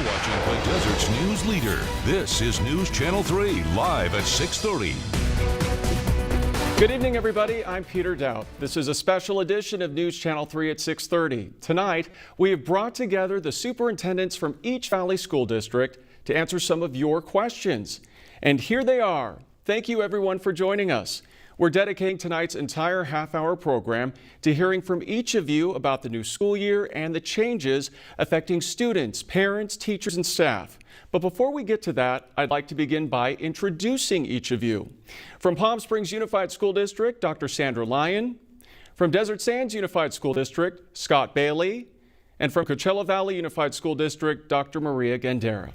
watching the Desert's news leader. This is News Channel 3, live at 6:30. Good evening, everybody. I'm Peter Dowd. This is a special edition of News Channel 3 at 6:30. Tonight, we have brought together the superintendents from each Valley School District to answer some of your questions. And here they are. Thank you, everyone, for joining us. We're dedicating tonight's entire half-hour program to hearing from each of you about the new school year and the changes affecting students, parents, teachers, and staff. But before we get to that, I'd like to begin by introducing each of you. From Palm Springs Unified School District, Dr. Sandra Lyon. From Desert Sands Unified School District, Scott Bailey. And from Coachella Valley Unified School District, Dr. Maria Gandera.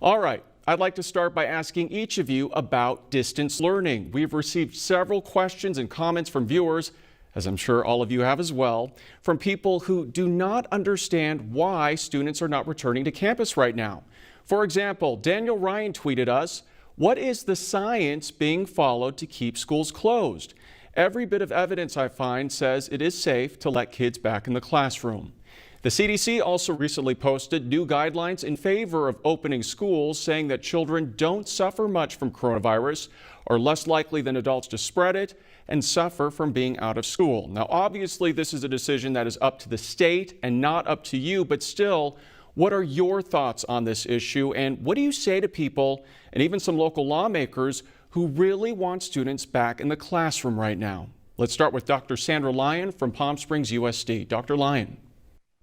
All right. I'd like to start by asking each of you about distance learning. We've received several questions and comments from viewers, as I'm sure all of you have as well, from people who do not understand why students are not returning to campus right now. For example, Daniel Ryan tweeted us, "What is the science being followed to keep schools closed? Every bit of evidence I find says it is safe to let kids back in the classroom." The CDC also recently posted new guidelines in favor of opening schools, saying that children don't suffer much from coronavirus, are less likely than adults to spread it, and suffer from being out of school. Now, obviously, this is a decision that is up to the state and not up to you, but still, what are your thoughts on this issue? And what do you say to people and even some local lawmakers who really want students back in the classroom right now? Let's start with Dr. Sandra Lyon from Palm Springs USD. Dr. Lyon.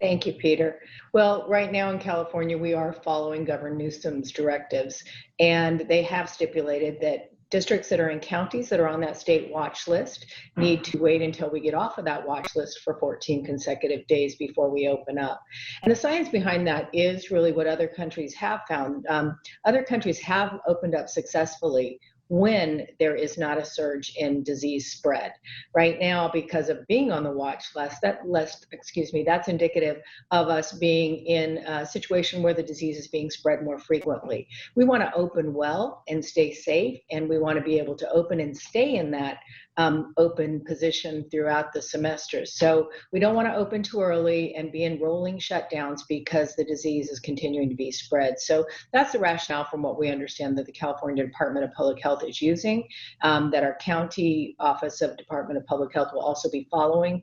Thank you, Peter. Well, right now in California, we are following Governor Newsom's directives, and they have stipulated that districts that are in counties that are on that state watch list need to wait until we get off of that watch list for 14 consecutive days before we open up. And the science behind that is really what other countries have found. Other countries have opened up successfully when there is not a surge in disease spread. Right now, because of being on the watch list, that's indicative of us being in a situation where the disease is being spread more frequently. We want to open well and stay safe, and we want to be able to open and stay in that open position throughout the semester. So we don't want to open too early and be in rolling shutdowns because the disease is continuing to be spread. So that's the rationale from what we understand that the California Department of Public Health is using, that our county office of Department of Public Health will also be following,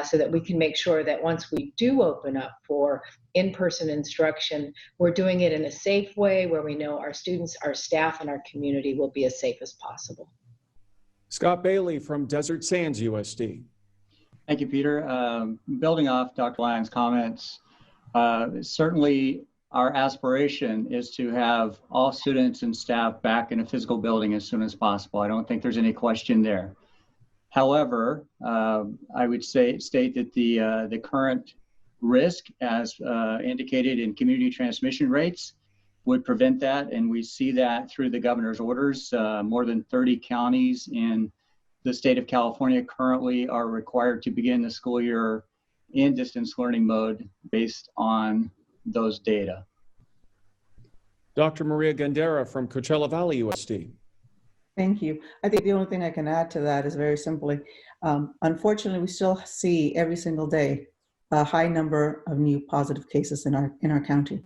so that we can make sure that once we do open up for in-person instruction, we're doing it in a safe way where we know our students, our staff, and our community will be as safe as possible. Scott Bailey from Desert Sands USD. Thank you, Peter. Building off Dr. Lyon's comments, certainly our aspiration is to have all students and staff back in a physical building as soon as possible. I don't think there's any question there. However, I would state that the current risk, as indicated in community transmission rates, would prevent that, and we see that through the governor's orders. More than 30 counties in the state of California currently are required to begin the school year in distance learning mode based on those data. Dr. Maria Gandera from Coachella Valley USD. Thank you. I think the only thing I can add to that is very simply, unfortunately, we still see every single day a high number of new positive cases in our county.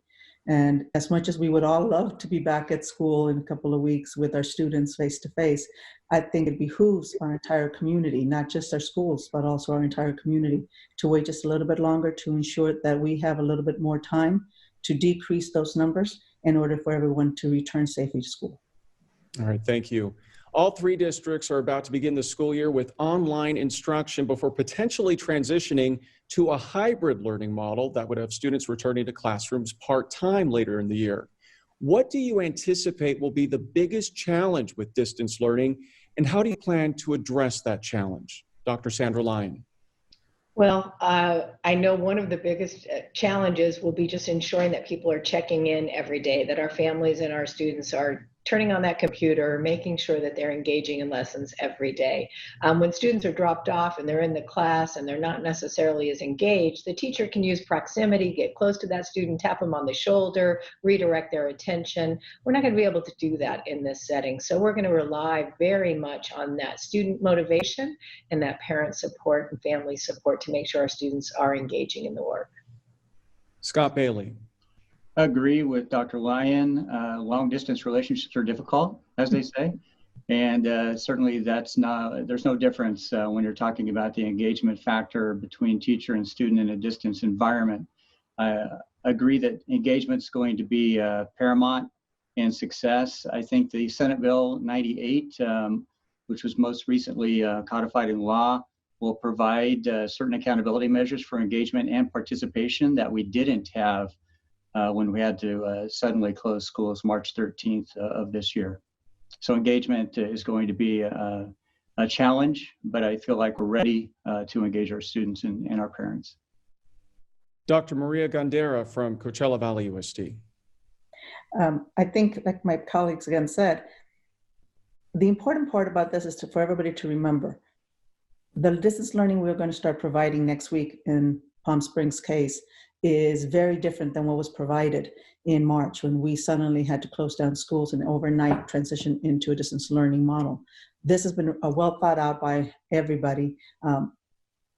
And as much as we would all love to be back at school in a couple of weeks with our students face to face, I think it behooves our entire community, not just our schools, but also our entire community, to wait just a little bit longer to ensure that we have a little bit more time to decrease those numbers in order for everyone to return safely to school. All right, thank you. All three districts are about to begin the school year with online instruction before potentially transitioning to a hybrid learning model that would have students returning to classrooms part-time later in the year. What do you anticipate will be the biggest challenge with distance learning, and how do you plan to address that challenge? Dr. Sandra Lyon. Well, I know one of the biggest challenges will be just ensuring that people are checking in every day, that our families and our students are turning on that computer, making sure that they're engaging in lessons every day. When students are dropped off and they're in the class and they're not necessarily as engaged, the teacher can use proximity, get close to that student, tap them on the shoulder, redirect their attention. We're not going to be able to do that in this setting. So we're going to rely very much on that student motivation and that parent support and family support to make sure our students are engaging in the work. Scott Bailey. Agree with Dr. Lyon. Long distance relationships are difficult, as they say. And certainly there's no difference when you're talking about the engagement factor between teacher and student in a distance environment. I agree that engagement is going to be paramount in success. I think the Senate Bill 98, which was most recently codified in law, will provide certain accountability measures for engagement and participation that we didn't have when we had to suddenly close schools March 13th of this year. So engagement is going to be a challenge, but I feel like we're ready to engage our students and our parents. Dr. Maria Gandera from Coachella Valley USD. I think, like my colleagues again said, the important part about this is for everybody to remember the distance learning we're going to start providing next week in Palm Springs case is very different than what was provided in March when we suddenly had to close down schools and overnight transition into a distance learning model. This has been well thought out by everybody.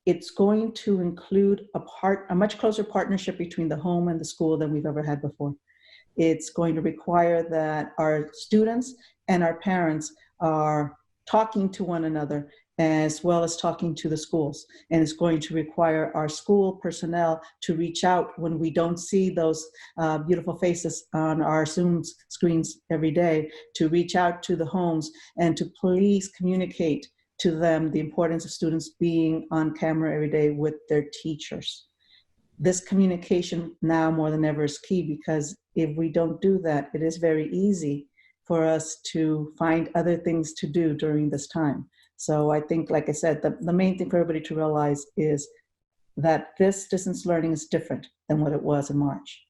It's going to include a much closer partnership between the home and the school than we've ever had before. It's going to require that our students and our parents are talking to one another as well as talking to the schools. And it's going to require our school personnel to reach out when we don't see those beautiful faces on our Zoom screens every day, to reach out to the homes and to please communicate to them the importance of students being on camera every day with their teachers. This communication now more than ever is key, because if we don't do that, it is very easy for us to find other things to do during this time. So I think, like I said, the main thing for everybody to realize is that this distance learning is different than what it was in March.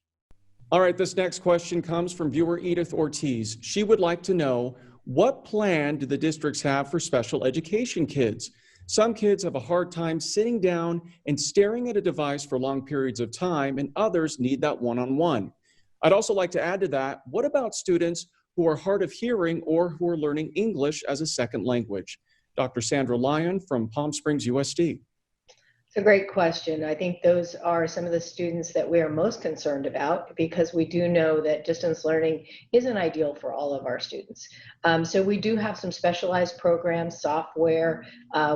All right, this next question comes from viewer Edith Ortiz. She would like to know, what plan do the districts have for special education kids? Some kids have a hard time sitting down and staring at a device for long periods of time, and others need that one-on-one. I'd also like to add to that, what about students who are hard of hearing or who are learning English as a second language? Dr. Sandra Lyon from Palm Springs USD. It's a great question. I think those are some of the students that we are most concerned about, because we do know that distance learning isn't ideal for all of our students. So we do have some specialized programs, software,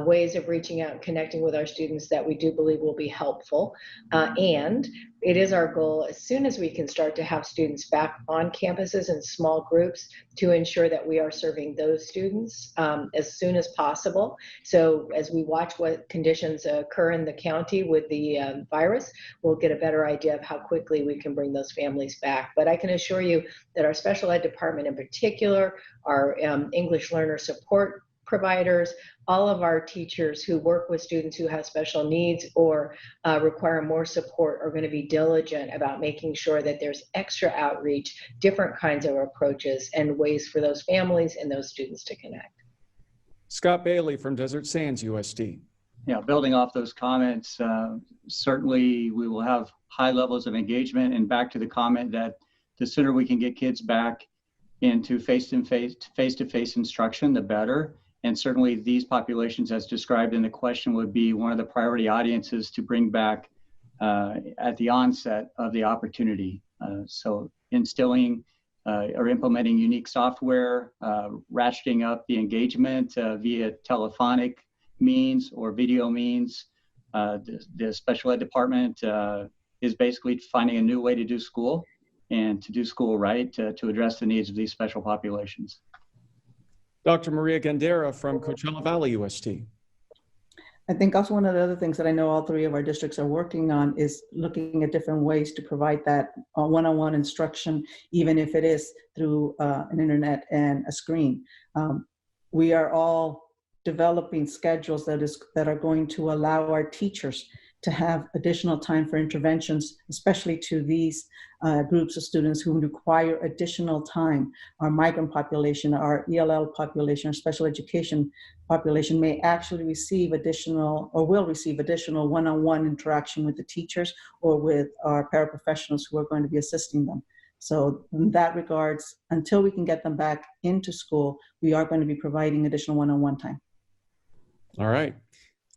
ways of reaching out and connecting with our students that we do believe will be helpful. And it is our goal, as soon as we can start to have students back on campuses in small groups, to ensure that we are serving those students as soon as possible. So as we watch what conditions occur in the county with the virus, we'll get a better idea of how quickly we can bring those families back. But I can assure you that our special ed department in particular, our English learner support providers, all of our teachers who work with students who have special needs or require more support are going to be diligent about making sure that there's extra outreach, different kinds of approaches, and ways for those families and those students to connect. Scott Bailey from Desert Sands USD. Yeah, building off those comments, certainly we will have high levels of engagement, and back to the comment that the sooner we can get kids back into face-to-face instruction, the better. And certainly these populations, as described in the question, would be one of the priority audiences to bring back at the onset of the opportunity. So instilling or implementing unique software, ratcheting up the engagement via telephonic means or video means. The special ed department is basically finding a new way to do school, and to do school right, to address the needs of these special populations. Dr. Maria Gandera from Coachella Valley USD. I think also one of the other things that I know all three of our districts are working on is looking at different ways to provide that one-on-one instruction, even if it is through an internet and a screen. We are all developing schedules that are going to allow our teachers to have additional time for interventions, especially to these groups of students who require additional time. Our migrant population, our ELL population, our special education population may actually receive additional, or will receive additional one-on-one interaction with the teachers or with our paraprofessionals who are going to be assisting them. So in that regards, until we can get them back into school, we are going to be providing additional one-on-one time. All right.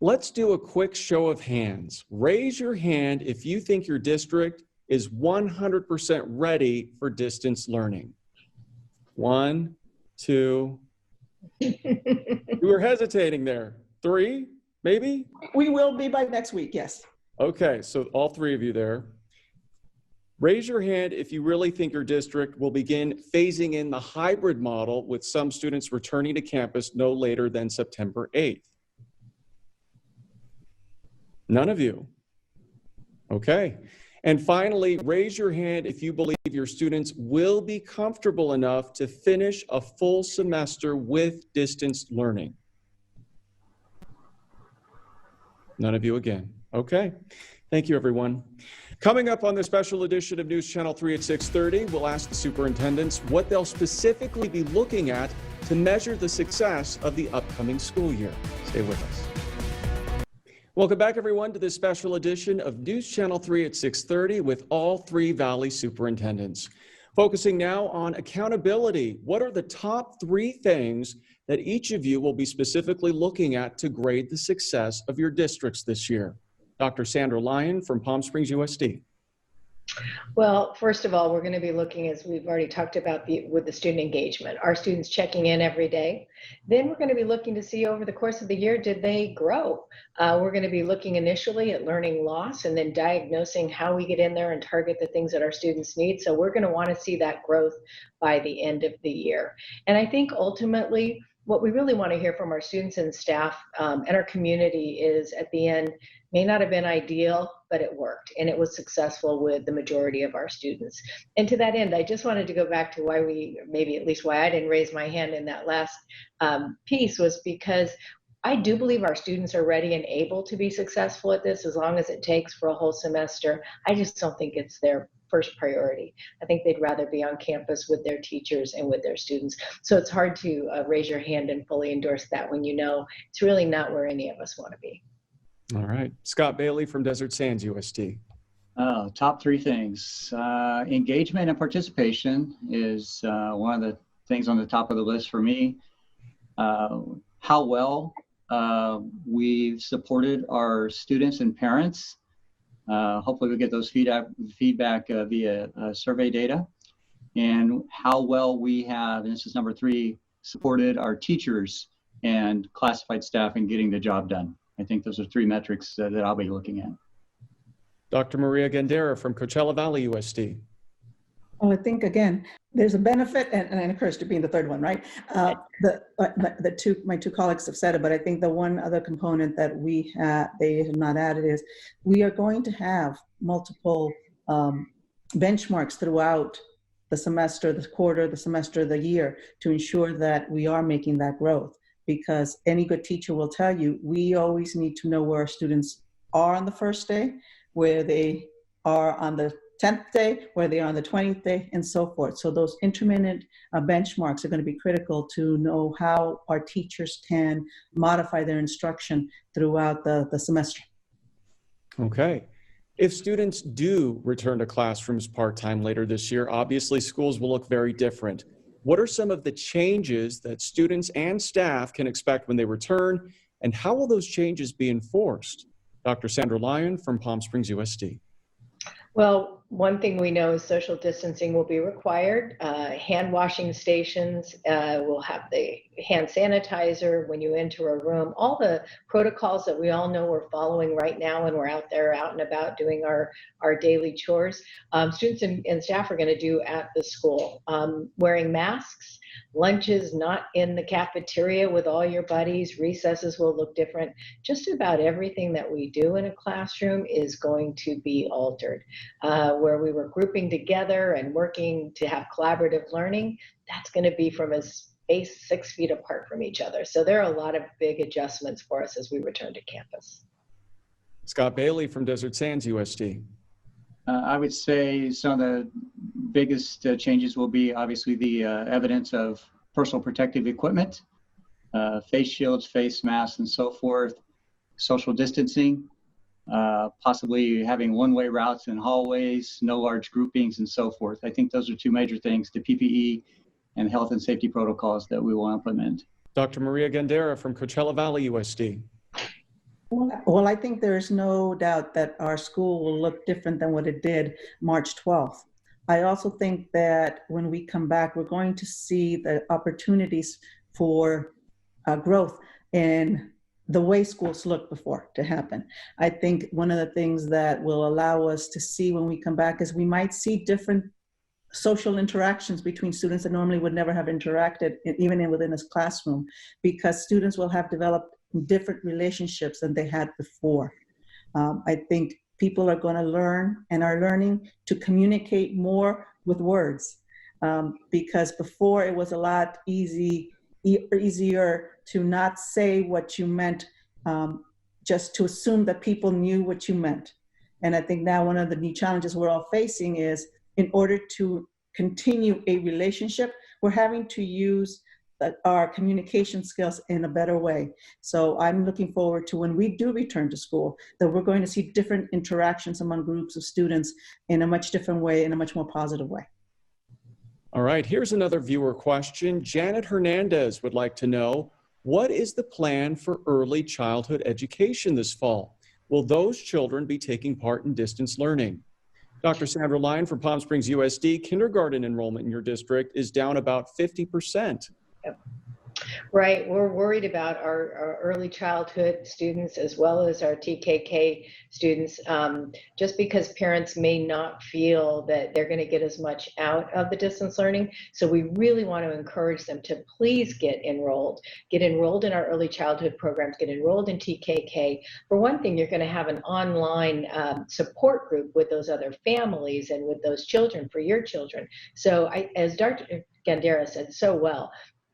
Let's do a quick show of hands. Raise your hand if you think your district is 100% ready for distance learning? 1, 2. You were hesitating there. 3, maybe? We will be by next week, yes. Okay, so all 3 of you there. Raise your hand if you really think your district will begin phasing in the hybrid model with some students returning to campus no later than September 8th. None of you. Okay. And finally, raise your hand if you believe your students will be comfortable enough to finish a full semester with distance learning. None of you again. Okay. Thank you, everyone. Coming up on the special edition of News Channel 3 at 6:30, we'll ask the superintendents what they'll specifically be looking at to measure the success of the upcoming school year. Stay with us. Welcome back, everyone, to this special edition of News Channel 3 at 6:30 with all 3 Valley superintendents. Focusing now on accountability. What are the top 3 things that each of you will be specifically looking at to grade the success of your districts this year? Dr. Sandra Lyon from Palm Springs USD. Well, first of all, we're going to be looking, as we've already talked about, with the student engagement, our students checking in every day. Then we're going to be looking to see over the course of the year, did they grow? We're going to be looking initially at learning loss and then diagnosing how we get in there and target the things that our students need. So we're going to want to see that growth by the end of the year. And I think ultimately, what we really want to hear from our students and staff and our community is, at the end, may not have been ideal, but it worked and it was successful with the majority of our students. And to that end, I just wanted to go back to why maybe at least why I didn't raise my hand in that last piece, was because I do believe our students are ready and able to be successful at this as long as it takes for a whole semester. I just don't think it's their first priority. I think they'd rather be on campus with their teachers and with their students. So it's hard to raise your hand and fully endorse that when you know it's really not where any of us want to be. All right. Scott Bailey from Desert Sands USD. Top 3 things. Engagement and participation is one of the things on the top of the list for me. How well we've supported our students and parents. Hopefully we get those feedback via survey data. And how well we have, and this is number 3, supported our teachers and classified staff in getting the job done. I think those are 3 metrics that I'll be looking at. Dr. Maria Gandera from Coachella Valley USD. Well, I think, again, there's a benefit and a curse to being the third one, right? My 2 colleagues have said it, but I think the one other component that they have not added is we are going to have multiple benchmarks throughout the semester, the quarter, the semester, the year, to ensure that we are making that growth. Because any good teacher will tell you, we always need to know where our students are on the first day, where they are on the 10th day, where they are on the 20th day, and so forth. So those intermittent benchmarks are going to be critical to know how our teachers can modify their instruction throughout the semester. Okay. If students do return to classrooms part-time later this year, obviously schools will look very different. What are some of the changes that students and staff can expect when they return, and how will those changes be enforced? Dr. Sandra Lyon from Palm Springs USD. Well, one thing we know is social distancing will be required. Hand washing stations will have the hand sanitizer when you enter a room. All the protocols that we all know we're following right now when we're out and about doing our daily chores. Students and staff are going to do at the school. Wearing masks, lunches not in the cafeteria with all your buddies, recesses will look different. Just about everything that we do in a classroom is going to be altered. Where we were grouping together and working to have collaborative learning, that's going to be from a space 6 feet apart from each other. So there are a lot of big adjustments for us as we return to campus. Scott Bailey from Desert Sands USD. I would say some of the biggest changes will be obviously the evidence of personal protective equipment, face shields, face masks, and so forth, social distancing, possibly having one-way routes in hallways, no large groupings, and so forth. I think those are 2 major things, the PPE and health and safety protocols that we will implement. Dr. Maria Gandera from Coachella Valley USD. Well, I think there is no doubt that our school will look different than what it did March 12th. I also think that when we come back, we're going to see the opportunities for growth in the way schools looked before to happen. I think one of the things that will allow us to see when we come back is we might see different social interactions between students that normally would never have interacted, even within a classroom, because students will have developed different relationships than they had before. I think people are going to learn and are learning to communicate more with words, because before it was a lot easier to not say what you meant, just to assume that people knew what you meant. And I think now one of the new challenges we're all facing is, in order to continue a relationship, we're having to use our communication skills in a better way. So I'm looking forward to when we do return to school, that we're going to see different interactions among groups of students in a much different way, in a much more positive way. All right, here's another viewer question. Janet Hernandez would like to know, what is the plan for early childhood education this fall? Will those children be taking part in distance learning? Dr. Sandra Lyon from Palm Springs USD, kindergarten enrollment in your district is down about 50%. Yep. Right. We're worried about our early childhood students as well as our TKK students, just because parents may not feel that they're going to get as much out of the distance learning. So we really want to encourage them to please get enrolled in our early childhood programs, get enrolled in TKK. For one thing, you're going to have an online support group with those other families and with those children for your children. So as Dr. Gandera said so well,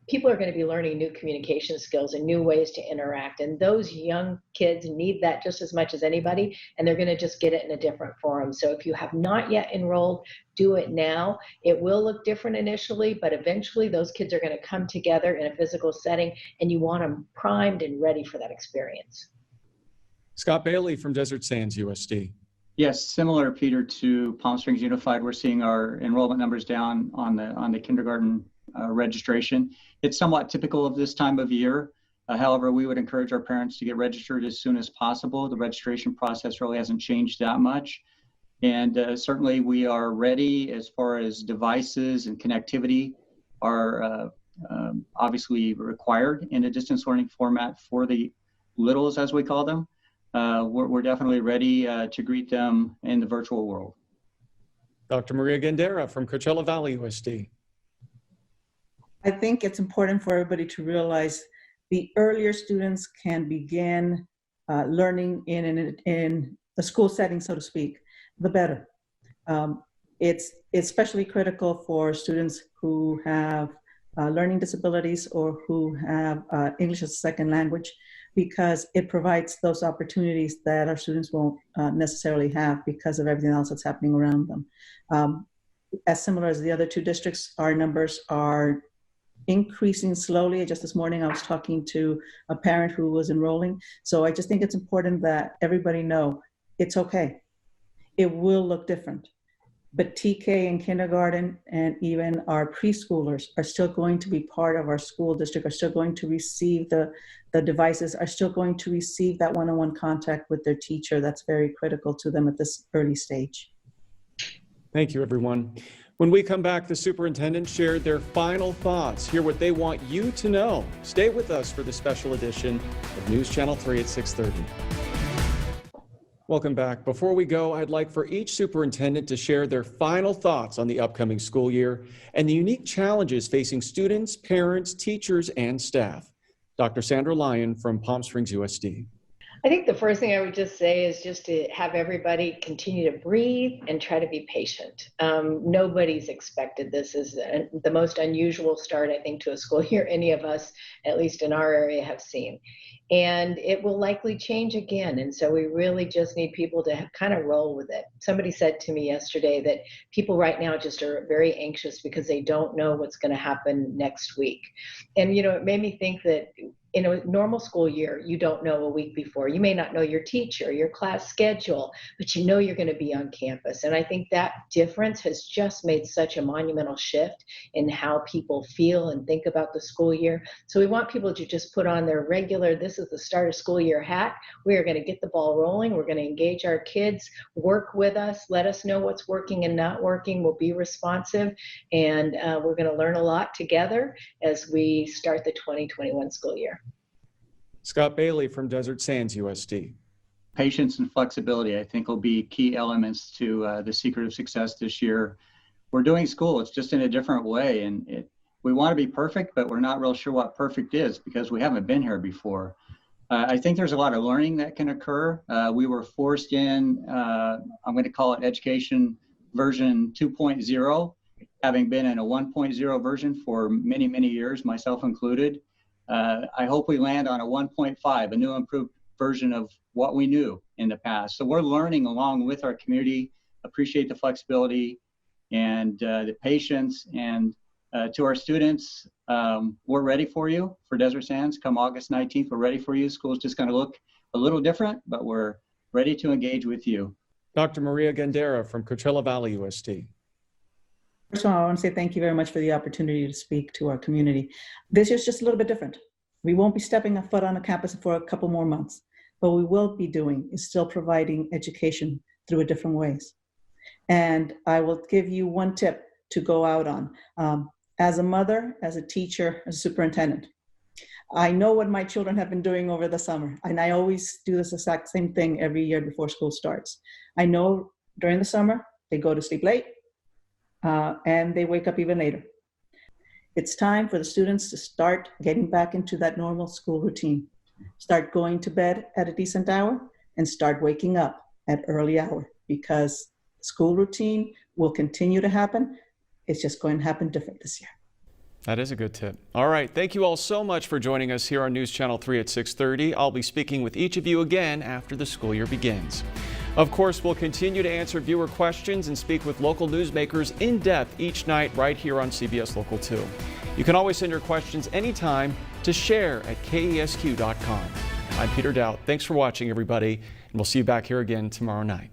people are going to be learning new communication skills and new ways to interact. And those young kids need that just as much as anybody, and they're going to just get it in a different forum. So if you have not yet enrolled, do it now. It will look different initially, but eventually those kids are going to come together in a physical setting, and you want them primed and ready for that experience. Scott Bailey from Desert Sands USD. Yes, similar, Peter, to Palm Springs Unified, we're seeing our enrollment numbers down on the kindergarten registration. It's somewhat typical of this time of year. However, we would encourage our parents to get registered as soon as possible. The registration process really hasn't changed that much. And certainly we are ready as far as devices and connectivity are obviously required in a distance learning format for the littles, as we call them. We're definitely ready to greet them in the virtual world. Dr. Maria Gandera from Coachella Valley USD. I think it's important for everybody to realize the earlier students can begin learning in a school setting, so to speak, the better. It's especially critical for students who have learning disabilities or who have English as a second language, because it provides those opportunities that our students won't necessarily have because of everything else that's happening around them. As similar as the other two districts, our numbers are increasing slowly. Just this morning, I was talking to a parent who was enrolling. So I just think it's important that everybody know it's okay. It will look different. But TK and kindergarten and even our preschoolers are still going to be part of our school district, are still going to receive the devices, are still going to receive that one-on-one contact with their teacher. That's very critical to them at this early stage. Thank you, everyone. When we come back, the superintendent shared their final thoughts. Hear what they want you to know. Stay with us for the special edition of News Channel 3 at 6:30. Welcome back. Before we go, I'd like for each superintendent to share their final thoughts on the upcoming school year and the unique challenges facing students, parents, teachers, and staff. Dr. Sandra Lyon from Palm Springs USD. I think the first thing I would just say is just to have everybody continue to breathe and try to be patient. Nobody's expected this. Is the most unusual start, I think, to a school year any of us, at least in our area, have seen. And it will likely change again. And so we really just need people to kind of roll with it. Somebody said to me yesterday that people right now just are very anxious because they don't know what's going to happen next week. And, you know, it made me think that in a normal school year, you don't know a week before. You may not know your teacher, your class schedule, but you know you're going to be on campus. And I think that difference has just made such a monumental shift in how people feel and think about the school year. So we want people to just put on their regular, this is the start of school year hat. We are going to get the ball rolling. We're going to engage our kids, work with us, let us know what's working and not working. We'll be responsive, and we're going to learn a lot together as we start the 2021 school year. Scott Bailey from Desert Sands USD. Patience and flexibility, I think, will be key elements to the secret of success this year. We're doing school, it's just in a different way. And we want to be perfect, but we're not real sure what perfect is because we haven't been here before. I think there's a lot of learning that can occur. We were forced in, I'm going to call it education version 2.0, having been in a 1.0 version for many, many years, myself included. I hope we land on a 1.5, a new improved version of what we knew in the past. So we're learning along with our community, appreciate the flexibility and the patience. And to our students, we're ready for you for Desert Sands. Come August 19th, we're ready for you. School's just going to look a little different, but we're ready to engage with you. Dr. Maria Gandera from Coachella Valley USD. First of all, I want to say thank you very much for the opportunity to speak to our community. This year's just a little bit different. We won't be stepping a foot on the campus for a couple more months. What we will be doing is still providing education through a different ways. And I will give you one tip to go out on. As a mother, as a teacher, as a superintendent, I know what my children have been doing over the summer. And I always do this exact same thing every year before school starts. I know during the summer, they go to sleep late and they wake up even later. It's time for the students to start getting back into that normal school routine. Start going to bed at a decent hour and start waking up at early hour, because school routine will continue to happen. It's just going to happen different this year. That is a good tip. All right. Thank you all so much for joining us here on News Channel 3 at 6:30. I'll be speaking with each of you again after the school year begins. Of course, we'll continue to answer viewer questions and speak with local newsmakers in depth each night right here on CBS Local 2. You can always send your questions anytime to share at KESQ.com. I'm Peter Dowd. Thanks for watching, everybody, and we'll see you back here again tomorrow night.